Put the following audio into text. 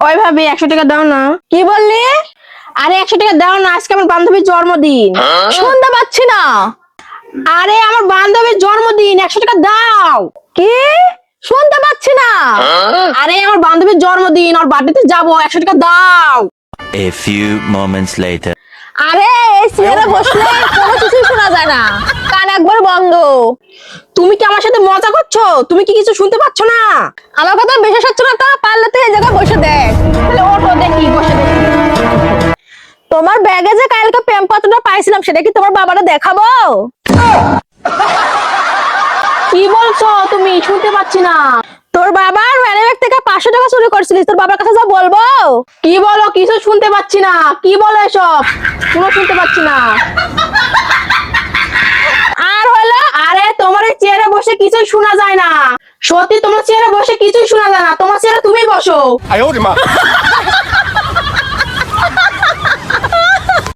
ওই ভাবি 100 টাকা দাও না। কি বললি? আরে 100 টাকা দাও না, আজকে আমার বান্ধবীর জন্মদিন। শুনতে পাচ্ছি না। আরে আমার বান্ধবীর জন্মদিন, 100 টাকা দাও। কি? শুনতে পাচ্ছি না। আরে আমার বান্ধবীর জন্মদিন, ওর বার্থডেতে যাবো, 100 টাকা দাও। A few moments later. আরে এই চেয়ারে বসলে কোনো কিছুই শোনা যায় না, কান একবার বন্ধ। তুমি কি আমার সাথে মজা করছো? তুমি কি কিছু শুনতে পাচ্ছ না? আমার কথা বিশ্বাস হচ্ছে না তো? পারলে তুই এই জায়গায় বসে দেখ। তাহলে ওঠো, দেখি, বসে দেখি। তোমার ব্যাগে যে কালকে প্রেমপত্রটা পাইছিলাম সেটা কি তোমার বাবারে দেখাবো? কি বলছো তুমি? শুনতে পাচ্ছি না। তোর বাবার ভ্যানের ব্যাগ থেকে 500 টাকা চুরি করছিলিস, তোর বাবার কাছে যা বলবো? কি বলো? কিছু শুনতে পাচ্ছি না। কি বলো এসব? কোনো শুনতে পাচ্ছি না। আর হলো আরে তোমার এই চেয়ারে বসে কিছুই শোনা যায় না। সত্যি তোমার চেয়ারে বসে কিছুই শোনা যায় না। তোমার চেয়ারে তুমি বসো।